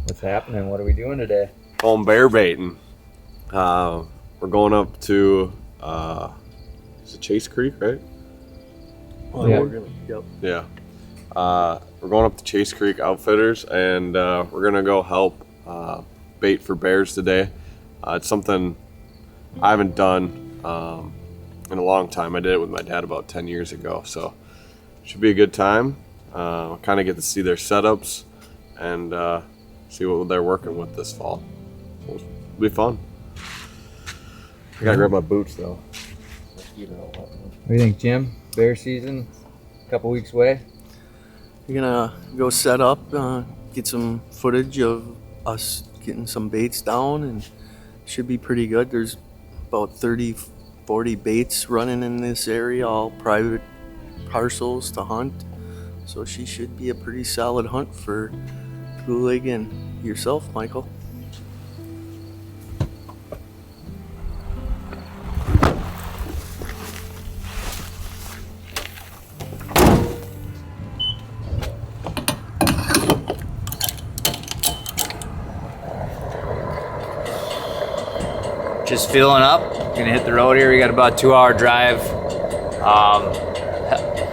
What's happening? What are we doing today? Going bear baiting. We're going up to is it Chase Creek, right? Oh, yeah. Yep. Yeah. We're going up to Chase Creek Outfitters, and we're gonna go help bait for bears today. It's something I haven't done in a long time. I did it with my dad about 10 years ago, so it should be a good time. Kind of get to see their setups and see what they're working with this fall. It'll be fun. I gotta grab my boots though. What do you think, Jim? Bear season, a couple weeks away. We're gonna go set up, get some footage of us getting some baits down, and should be pretty good. There's about 30-40 baits running in this area, all private parcels to hunt. So she should be a pretty solid hunt for Guelig and yourself, Michael. Just filling up. Gonna hit the road here. We got about a 2-hour drive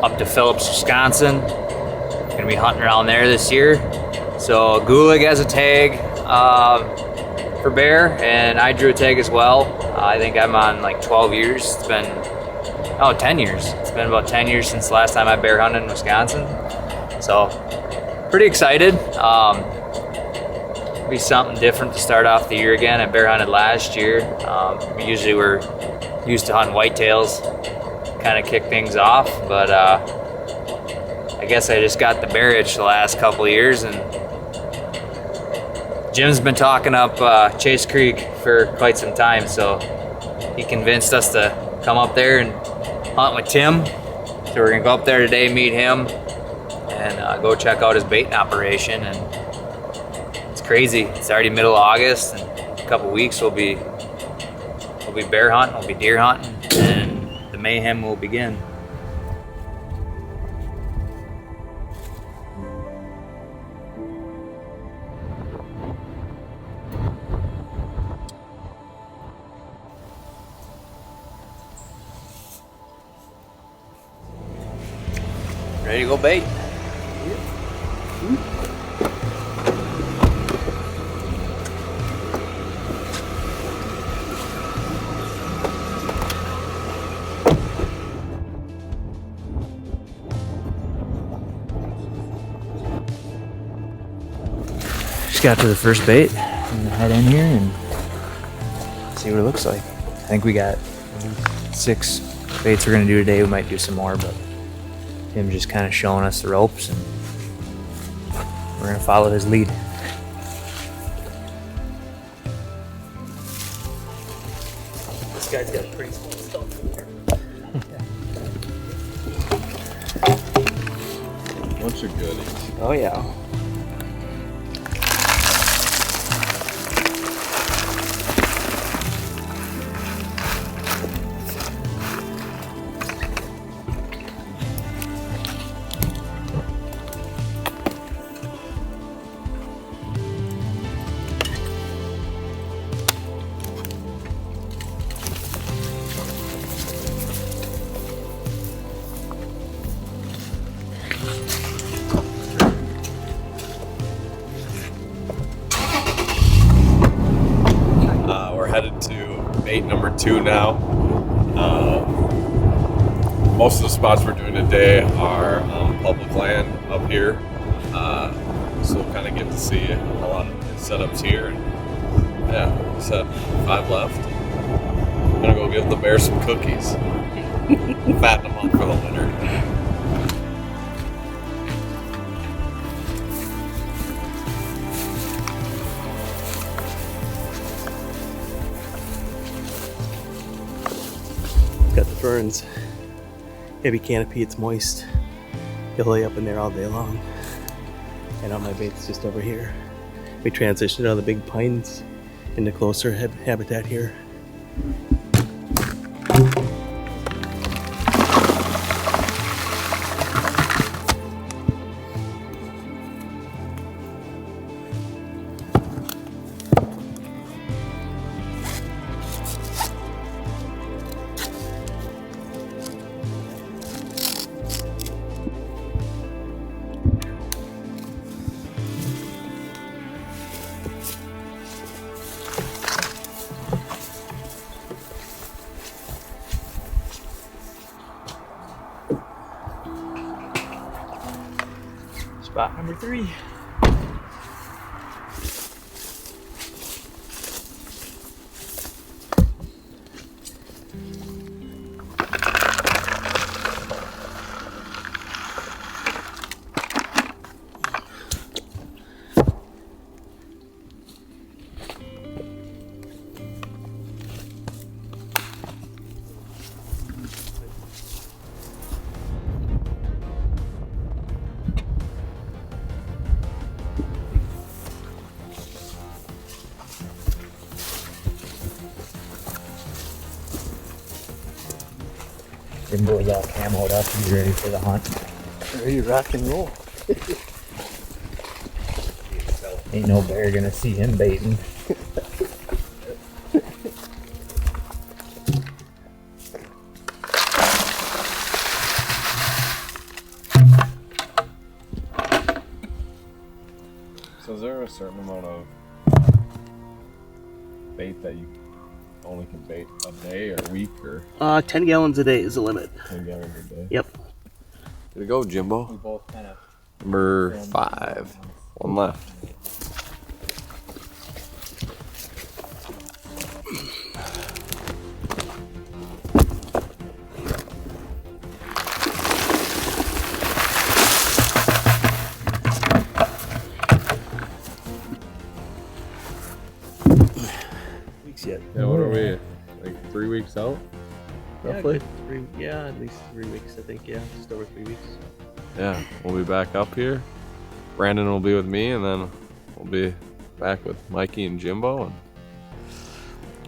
up to Phillips, Wisconsin. Gonna be hunting around there this year. So Guelig has a tag for bear, and I drew a tag as well. I think I'm on like 12 years. It's been 10 years. It's been about 10 years since the last time I bear hunted in Wisconsin. So pretty excited. Be something different to start off the year again. I bear hunted last year. Usually we're used to hunting whitetails, kind of kick things off, but I guess I just got the bear itch the last couple of years, and Jim's been talking up Chase Creek for quite some time, so he convinced us to come up there and hunt with Tim. So we're gonna go up there today, meet him, and go check out his baiting operation. And crazy. It's already middle of August, and in a couple weeks we'll be bear hunting, we'll be deer hunting, and the mayhem will begin. Ready to go bait? Just got to the first bait. I'm gonna head in here and see what it looks like. I think we got 6 baits we're gonna do today. We might do some more, but Tim's just kind of showing us the ropes, and we're gonna follow his lead. This guy's got pretty small stuff in here. Bunch of goodies. Oh yeah. Headed to bait number 2 now. Most of the spots we're doing today are public land up here, so we'll kind of get to see a lot of setups here. And yeah, we said 5 left. I'm gonna go give the bear some cookies, fatten them up for the winter. Got the ferns. Heavy canopy, it's moist. You'll lay up in there all day long. And all my bait's just over here. We transitioned out of the big pines into closer habitat here. Spot number 3. Jimbo's all camoed up. He's ready for the hunt. Ready to rock and roll. Ain't no bear gonna see him baiting. So is there a certain amount of bait that you only can bait a day or a week or 10 gallons a day is the limit. 10 gallons a day? Yep. There you go, Jimbo. We both kind of Number 5. One left. Weeks yet. Yeah, what are we? Like 3 weeks out? Roughly? Yeah, at least 3 weeks, I think. Yeah, just over 3 weeks. Yeah, we'll be back up here. Brandon will be with me, and then we'll be back with Mikey and Jimbo, and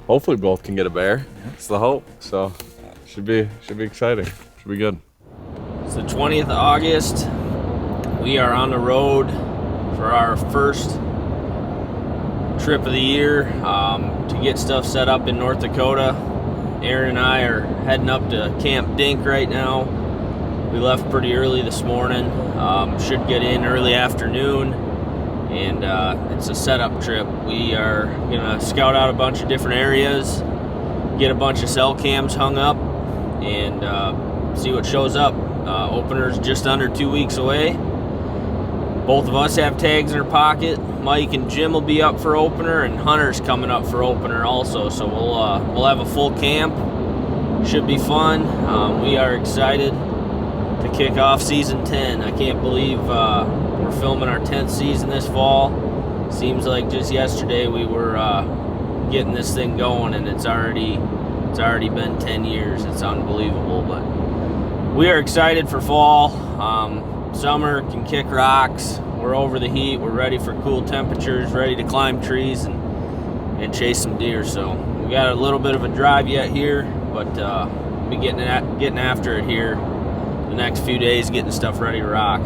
hopefully both can get a bear. It's the hope. So should be exciting. Should be good. It's the 20th of August. We are on the road for our first trip of the year to get stuff set up in North Dakota. Aaron and I are heading up to Camp Dink right now. We left pretty early this morning. Should get in early afternoon, and it's a setup trip. We are gonna scout out a bunch of different areas, get a bunch of cell cams hung up, and see what shows up. Opener's just under 2 weeks away. Both of us have tags in our pocket. Mike and Jim will be up for opener, and Hunter's coming up for opener also. So we'll have a full camp. Should be fun. We are excited to kick off season 10. I can't believe we're filming our 10th season this fall. Seems like just yesterday we were getting this thing going, and it's already been 10 years. It's unbelievable, but we are excited for fall. Summer can kick rocks. We're over the heat. We're ready for cool temperatures, ready to climb trees and chase some deer. So we got a little bit of a drive yet here, but we'll be getting after it here the next few days, getting stuff ready to rock.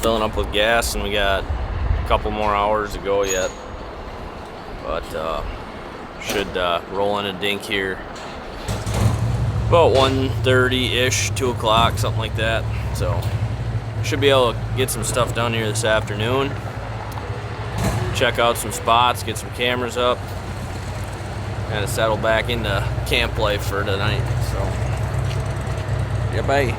Filling up with gas, and we got a couple more hours to go yet, but should roll in a dink here about 1:30-ish, 2 o'clock, something like that. So should be able to get some stuff done here this afternoon, check out some spots, get some cameras up, kind of settle back into camp life for tonight. So yeah, bye.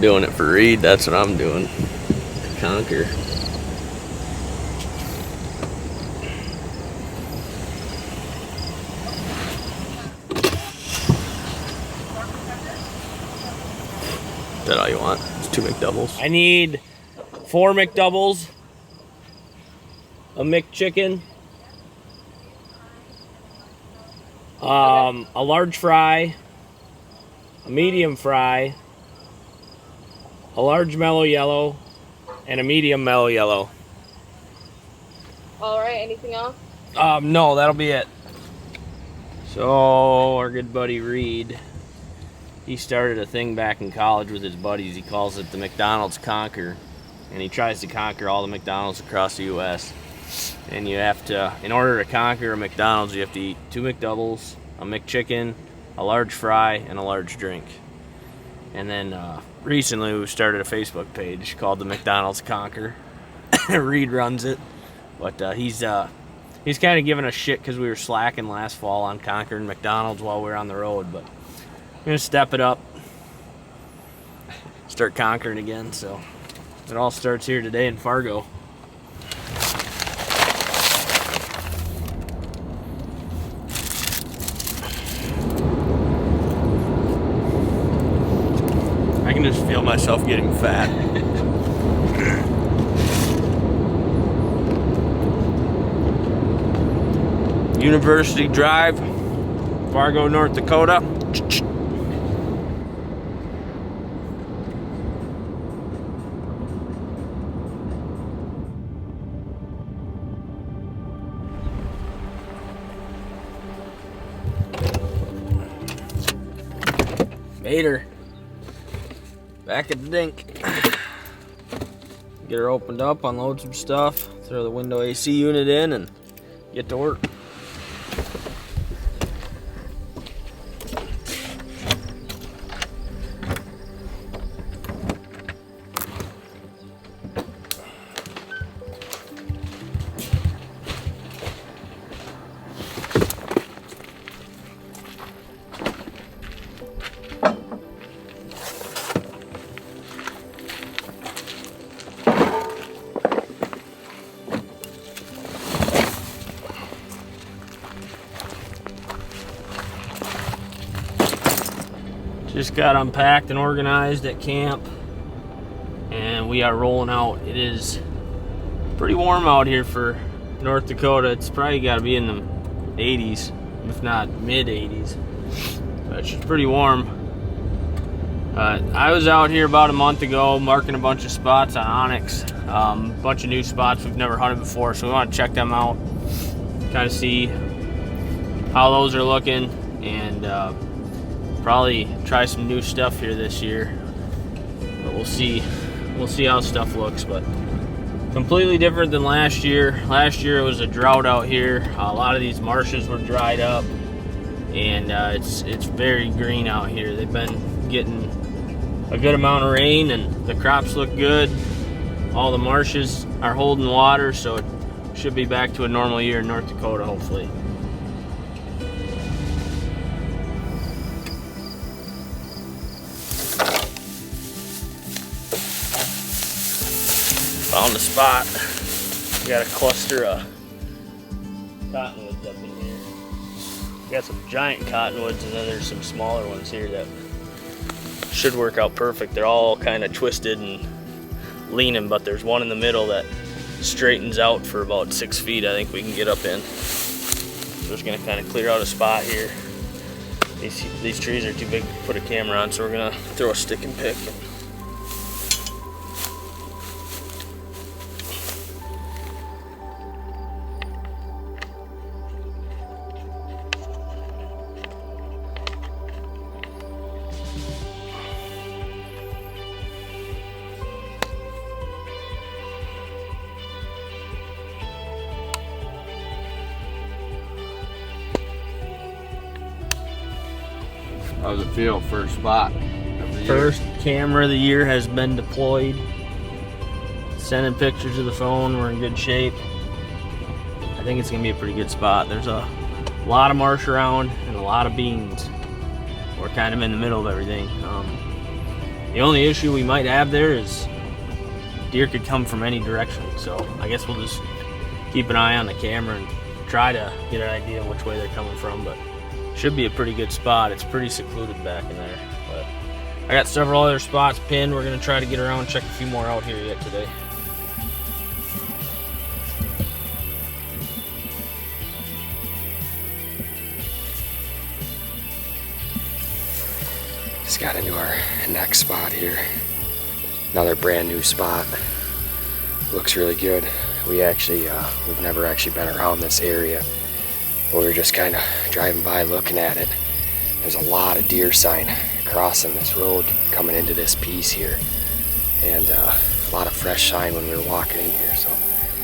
Doing it for Reed, that's what I'm doing. Conquer. Is that all you want? It's 2 McDoubles. I need 4 McDoubles, a McChicken, a large fry, a medium fry, a large mellow yellow, and a medium mellow yellow. All right, anything else? No, that'll be it. So our good buddy Reed, he started a thing back in college with his buddies. He calls it the McDonald's Conquer, and he tries to conquer all the McDonald's across the U.S. And you have to, in order to conquer a McDonald's, you have to eat 2 McDoubles, a McChicken, a large fry, and a large drink. And then recently we started a Facebook page called the McDonald's Conqueror. Reed runs it, but he's kind of giving us shit because we were slacking last fall on conquering McDonald's while we were on the road. But we're gonna step it up, start conquering again. So it all starts here today in Fargo. I can just feel myself getting fat. University Drive, Fargo, North Dakota. Made her. Back at the dink. Get her opened up, unload some stuff, throw the window AC unit in, and get to work. Just got unpacked and organized at camp, and we are rolling out. It is pretty warm out here for North Dakota. It's probably got to be in the 80s, if not mid 80s. But it's just pretty warm. I was out here about a month ago marking a bunch of spots on Onyx. A bunch of new spots we've never hunted before, so we want to check them out, kind of see how those are looking, and probably try some new stuff here this year. But we'll see how stuff looks. But completely different than last year. Last year it was a drought out here. A lot of these marshes were dried up, and it's very green out here. They've been getting a good amount of rain, and the crops look good. All the marshes are holding water, so it should be back to a normal year in North Dakota, hopefully. Found a spot. We got a cluster of cottonwoods up in here. We got some giant cottonwoods, and then there's some smaller ones here that should work out perfect. They're all kind of twisted and leaning, but there's one in the middle that straightens out for about 6 feet. I think we can get up in. So we're just gonna kind of clear out a spot here. These trees are too big to put a camera on, so we're gonna throw a stick and pick. How does it feel? First spot of the year. First camera of the year has been deployed. Sending pictures of the phone. We're in good shape. I think it's gonna be a pretty good spot. There's a lot of marsh around and a lot of beans. We're kind of in the middle of everything. The only issue we might have there is deer could come from any direction. So I guess we'll just keep an eye on the camera and try to get an idea of which way they're coming from. But should be a pretty good spot. It's pretty secluded back in there. But I got several other spots pinned. We're gonna try to get around and check a few more out here yet today. Just got into our next spot here. Another brand new spot. Looks really good. We've never actually been around this area. We were just kind of driving by looking at it. There's a lot of deer sign crossing this road coming into this piece here, and a lot of fresh sign when we were walking in here, so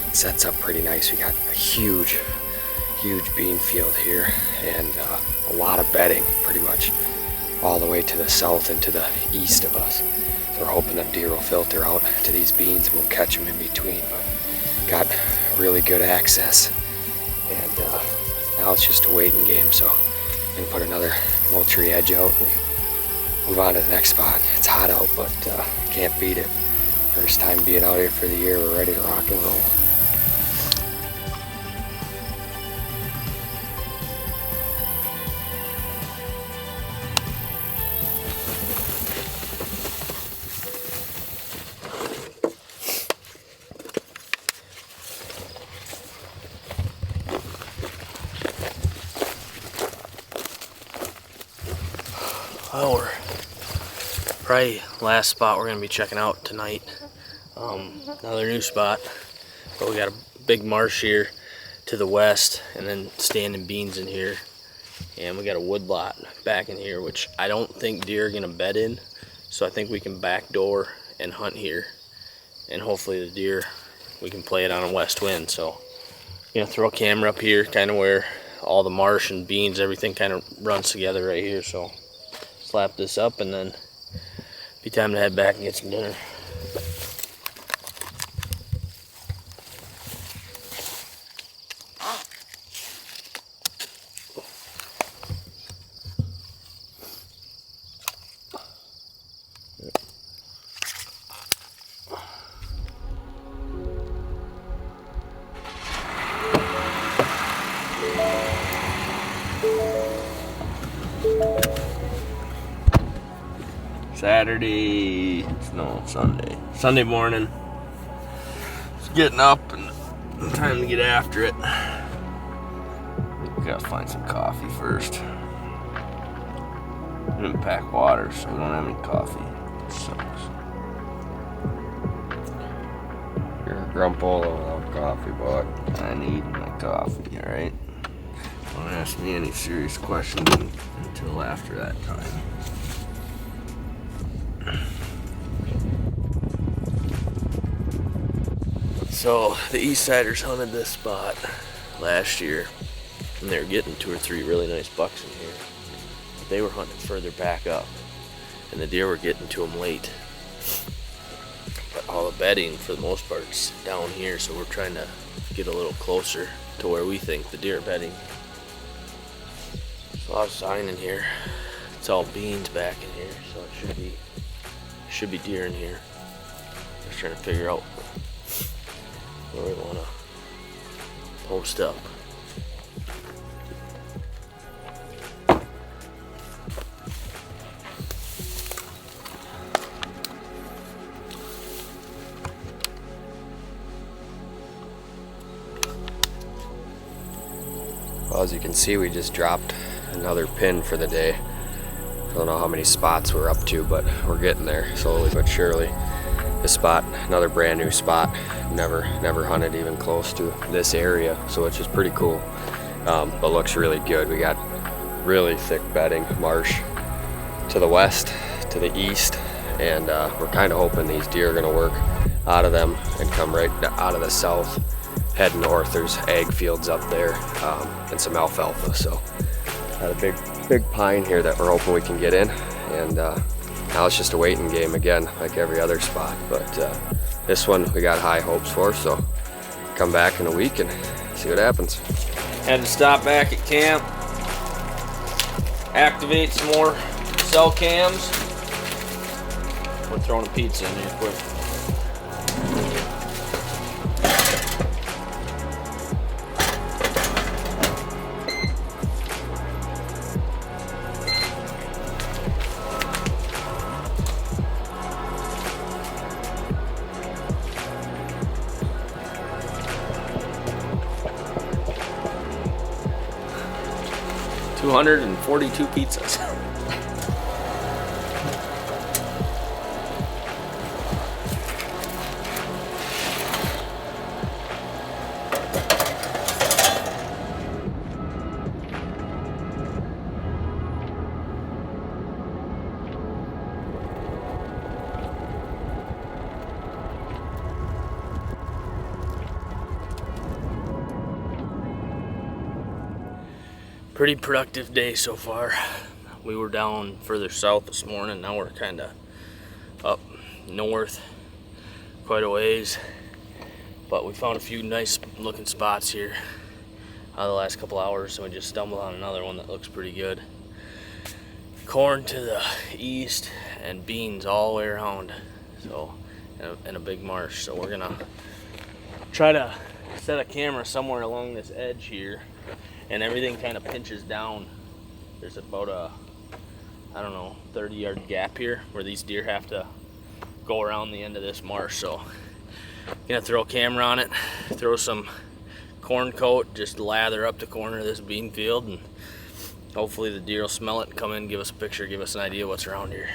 it sets up pretty nice. We got a huge huge bean field here, and a lot of bedding pretty much all the way to the south and to the east of us. So we're hoping the deer will filter out to these beans and we'll catch them in between, but got really good access, and now it's just a waiting game. So I'm gonna put another mulcherry edge out and move on to the next spot. It's hot out, but can't beat it. First time being out here for the year, we're ready to rock and roll. Well, we're probably last spot we're gonna be checking out tonight. Another new spot, but we got a big marsh here to the west, and then standing beans in here, and we got a wood lot back in here, which I don't think deer are gonna bed in, so I think we can backdoor and hunt here, and hopefully the deer, we can play it on a west wind. So I'm gonna throw a camera up here, kind of where all the marsh and beans, everything kind of runs together right here. So slap this up, and then be time to head back and get some dinner. Sunday morning. It's getting up and time to get after it. We gotta find some coffee first. We didn't pack water, so we don't have any coffee. It sucks. You're a grumpola without coffee, boy. I need my coffee, alright? Don't ask me any serious questions until after that time. So the East Siders hunted this spot last year, and they were getting 2 or 3 really nice bucks in here. But they were hunting further back up, and the deer were getting to them late. But all the bedding, for the most part, is down here, so we're trying to get a little closer to where we think the deer are bedding. There's a lot of sign in here. It's all beans back in here, so it should be deer in here. Just trying to figure out where we want to post up. Well, as you can see, we just dropped another pin for the day. I don't know how many spots we're up to, but we're getting there slowly but surely. This spot, another brand new spot. Never hunted even close to this area, so it's just pretty cool. But looks really good. We got really thick bedding marsh to the west, to the east, and we're kind of hoping these deer are gonna work out of them and come right out of the south, head north. There's ag fields up there and some alfalfa. So got a big pine here that we're hoping we can get in, and now it's just a waiting game again, like every other spot. But this one we got high hopes for, so come back in a week and see what happens. Had to stop back at camp, activate some more cell cams. We're throwing a pizza in here quick. $242 pizzas. Pretty productive day so far. We were down further south this morning. Now we're kind of up north quite a ways. But we found a few nice looking spots here the last couple hours, so we just stumbled on another one that looks pretty good. Corn to the east and beans all the way around, so in a big marsh. So we're gonna try to set a camera somewhere along this edge here, and everything kind of pinches down. There's about a, I don't know, 30-yard gap here where these deer have to go around the end of this marsh. So gonna throw a camera on it, throw some corn coat, just lather up the corner of this bean field, and hopefully the deer will smell it and come in, give us a picture, give us an idea what's around here.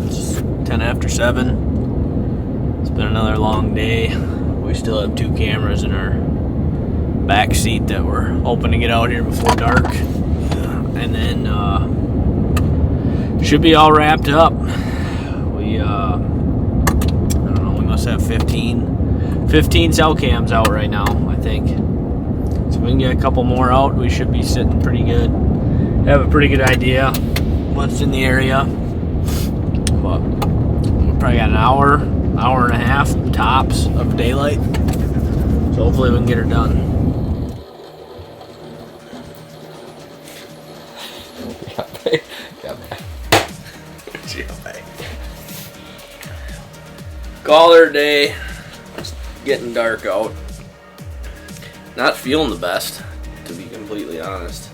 It's 10 after 7. It's been another long day. We still have 2 cameras in our back seat that we're hoping to get out here before dark. And then should be all wrapped up. We I don't know, we must have 15 cell cams out right now, I think. So we can get a couple more out. We should be sitting pretty good. Have a pretty good idea what's in the area. But we probably got an hour and a half tops of daylight. So hopefully we can get her done. Call her a day. It's getting dark out. Not feeling the best, to be completely honest.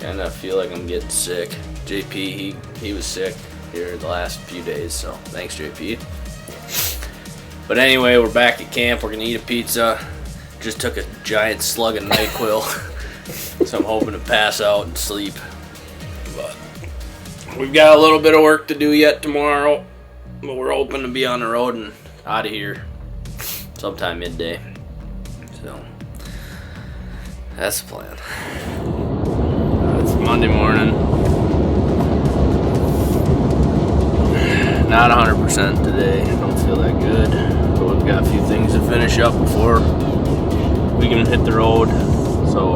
Kind of feel like I'm getting sick. JP, he was sick here the last few days, so thanks, JP. But anyway, we're back at camp. We're gonna eat a pizza. Just took a giant slug of NyQuil, so I'm hoping to pass out and sleep. But we've got a little bit of work to do yet tomorrow. But we're hoping to be on the road and out of here sometime midday. So that's the plan. It's Monday morning. Not 100% today. Don't feel that good. But we've got a few things to finish up before we can hit the road. So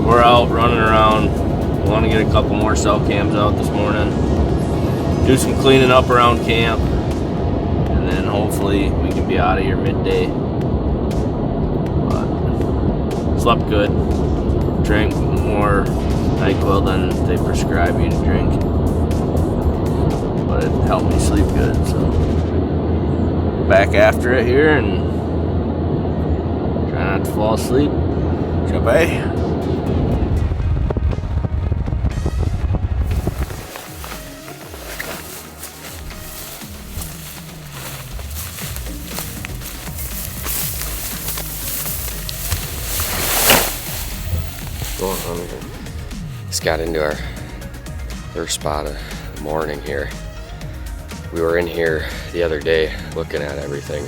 we're out running around. We want to get a couple more cell cams out this morning. Do some cleaning up around camp, and then hopefully we can be out of here midday. But slept good. Drank more NyQuil than they prescribe you to drink, but it helped me sleep good. So back after it here and try not to fall asleep. Goodbye. Just got into our first spot of the morning here. We were in here the other day looking at everything,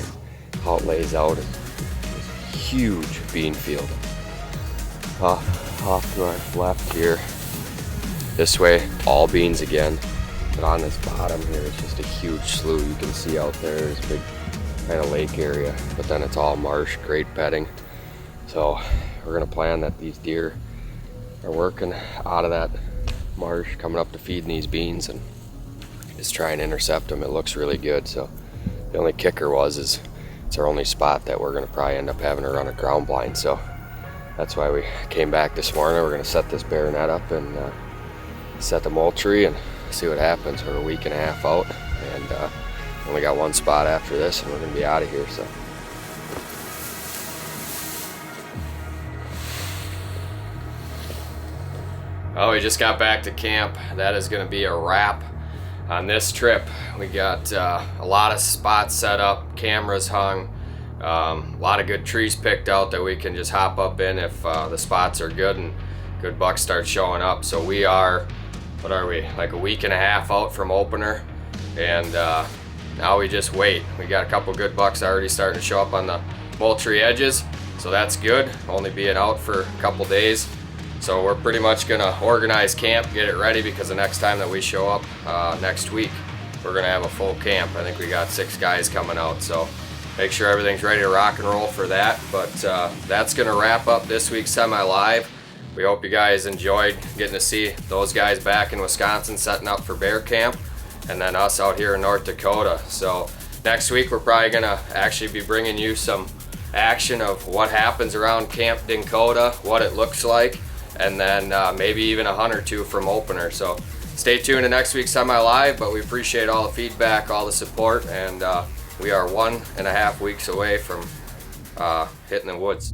how it lays out. This huge bean field. Off to our left here. This way, all beans again. But on this bottom here, it's just a huge slough. You can see out there, there's a big kind of lake area, but then it's all marsh, great bedding. So we're gonna plan that these deer are working out of that marsh, coming up to feeding these beans, and just try and intercept them. It looks really good. So the only kicker is it's our only spot that we're gonna probably end up having to run a ground blind. So that's why we came back this morning. We're gonna set this bear net up and set the moultrie and see what happens. We're a week and a half out, and only got one spot after this, and we're gonna be out of here. So well, we just got back to camp. That is going to be a wrap on this trip. We got a lot of spots set up, cameras hung, a lot of good trees picked out that we can just hop up in if the spots are good and good bucks start showing up. So we are, what are we, like a week and a half out from opener, and now we just wait. We got a couple good bucks already starting to show up on the moultrie edges, so that's good, only being out for a couple days. So we're pretty much gonna organize camp, get it ready, because the next time that we show up next week, we're gonna have a full camp. I think we got 6 guys coming out. So make sure everything's ready to rock and roll for that. But that's gonna wrap up this week's semi-live. We hope you guys enjoyed getting to see those guys back in Wisconsin setting up for bear camp, and then us out here in North Dakota. So next week we're probably gonna actually be bringing you some action of what happens around Camp Dinkota, what it looks like, and then maybe even a hunt or two from opener. So stay tuned to next week's semi-live, but we appreciate all the feedback, all the support, and we are 1.5 weeks away from hitting the woods.